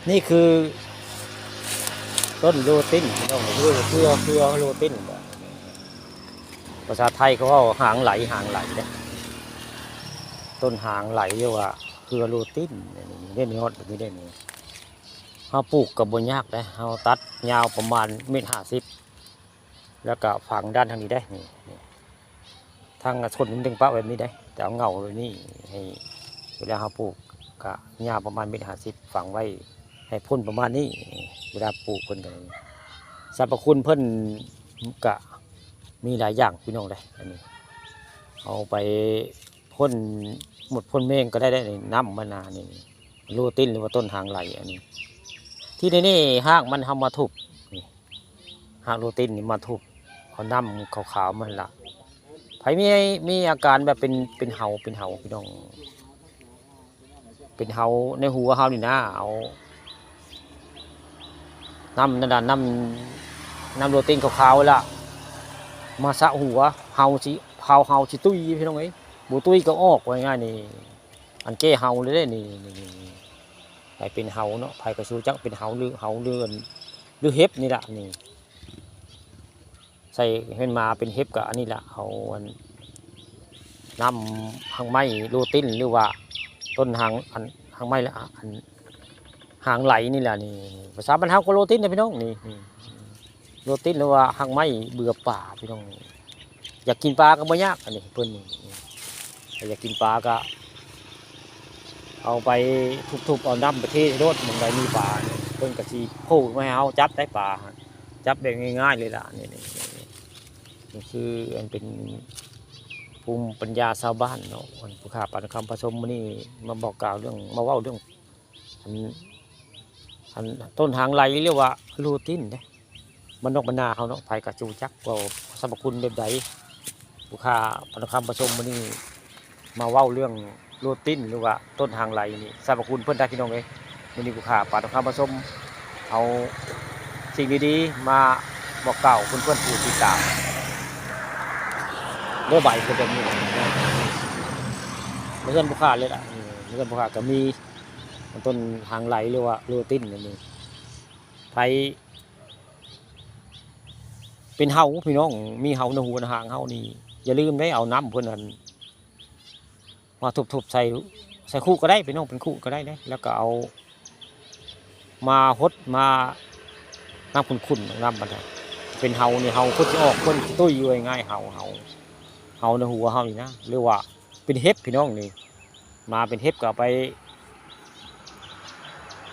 นี่คือต้นโรตินพี่น้องคือโรตินภาษาไทยเขาว่าหางไหลเนี่ยต้นหางไหลเรียกว่าคือโรตินนี่ยอดแบบนี้ได้นี่เขาปลูกกับบนยากนะเขาตัดยาวประมาณ1.50 เมตรแล้วก็ฝังด้านทางนี้ได้นี่ทางชนนิดนึงปะแบบนี้ได้แต่เอาเงาเลยนี่ให้เวลาเขาปลูกก็ยาวประมาณ1.50 เมตรฝังไว้ให้พ่นประมาณนี้เวลาปลูกเพิ่นกันสรรพคุณเพิ่นกะมีหลายอย่างพี่น้องเลยอันนี้เอาไปพ่นหมดพ่นเมงก็ได้น้ำมะนาวนี่โรตินหรือว่าต้นหางไหลอันนี้ที่นี่หากมันทำมาทุบนี่หากโรตินนี่มาทุบเอาน้ำขาวๆมันละไผมีอาการแบบเป็นเห่าพี่น้องเป็นเห่าในหัวเห่านี่นะเอาน้ำนั่นน่ะน้ำโรตีนขาวๆละมาสะหัวเห่าสิตุ้ยพี่น้องเอ้ยบูตุ้ยก็ออกไว้ง่ายนี่อันแก้เห่าเลยได้นี่ไผเป็นเห่าเนาะไผก็สู้จักเป็นเห่าหรือเห็บนี่ละนี่ใส่ให้มาเป็นเห็บกับอันนี้ละเอาน้ำหางไม้โรตินหรือว่าต้นหางไม้ละหางไหลนี่แหละนี่ภาษาบรรเทาก็โรตินนะพี่น้องนี่โรตินหรือว่าหางไม้เบื่อป่าพี่น้องอยากกินปลาก็ไม่ยากอันนี้เพิ่นนี่อยากกินปลาก็เอาไปทุบๆเอาน้ำไปเทรดมันไดมีปลาเพิ่นกะชีโผล่มาให้เอาจับได้ปลาจับได้ง่ายๆเลยล่ะนี่คืออันเป็นภูมิปัญญาชาวบ้านเนาะผู้ข่าปันคำผสมนี่มาบอกกล่าวเรื่องมาเว้าเรื่องอันต้นหางไหลเรียกว่าโรตินเนี่ยมันนอกบรรณาเขาเนาะไผกระจูจักว่าสรรพคุณแบบใดผู้ข่าปันคำผสมนี่มาเว้าเรื่องโรตินหรือว่าต้นหางไหลนี่สรรพคุณเพิ่นได้พี่น้องเอ้ยมื้อนี้ผู้ข่าปันคำผสมเอาสิ่งดีๆมาบอกกล่าวเพื่อนผู้ติดตามเรื่องใบเป็นแบบนี้เรื่องผู้ข่าเลยล่ะเรื่องผู้ข่าก็มีต้นหางไหลหรือว่าโรตินนี่ไผเป็นเห่าพี่น้องมีเห่าในหูในหางเห่านี่อย่าลืมได้เอาน้ำเพื่อนนั้นมาทุบๆใส่คู่ก็ได้พี่น้องเป็นคู่ก็ได้แล้วก็เอามาหดมาน้ำขุ่นๆน้ำมันเป็นเห่านี่เห่าคนจะออกคนตุ้ยอยู่ง่ายเห่าในหัวเห่านี่นะเรียกว่าเป็นเห็บพี่น้องนี่มาเป็นเห็บก็เอ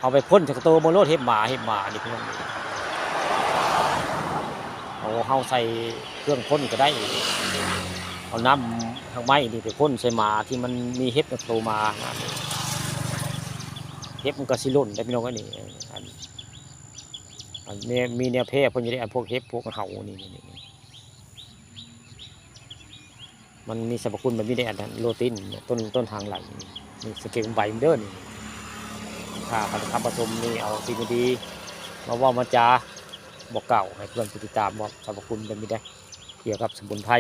าไปพ่นจากตัวโมโลดเห็บหมานี่พี่น้องเอาเห่าใส่เครื่องพ่นก็ได้เอาน้ำทางไม้นี่ไปพ่นใส่หมาที่มันมีเห็บโตมาเห็บมันก็สิล่นได้พี่น้องก็นี่มีแนวแพร่พวกนี้ได้พวกเห็บพวกเห่านี่มันมีสรรพคุณแบบนี้ได้อันโรตินต้นหางไหลนี่สเกลใบมันเดินถ้าการทำผสมนี่เอาสิ่งดีมาว่ามาจาบอกเก่าให้เพื่อนติดตามว่าสรรพคุณแบบนี้ได้เกี่ยวกับสมุนไพร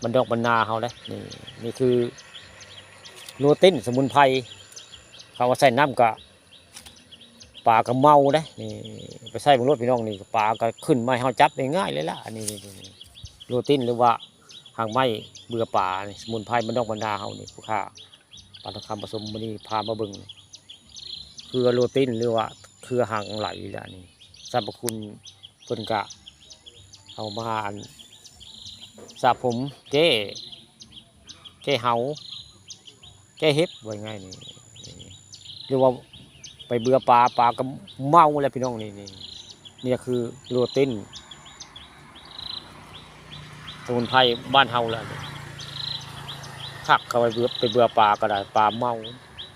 บรรดอกบรรณาเขาได้นี่คือโรตินสมุนไพรเขาว่าใส่น้ำกะปลากระเมาได้นี่ไปใส่บนรถพี่น้องนี่ปลาก็ขึ้นมาให้เขาจับง่ายเลยล่ะนี่โรตินหรือว่าหางไม้เบื่อป่าสมุนไพรบรรดอกบรรดาเขานี่ผู้ค่าปลาทองคำผสมมันนี่พามาเบิ่งคือโรตินหรือว่าคือหางไหลล่ะนี่สรรพคุณเพิ่นกะเอามาสระผมแก้เห่าแก้เห็บไว้ง่ายนี่หรือว่าไปเบื่อปลาก็เมาแล้วพี่น้องนี่คือโรตินสมุนไพรบ้านเฮาแล้วถักเข้าไปเบื่อปลาก็ได้ปลาเมา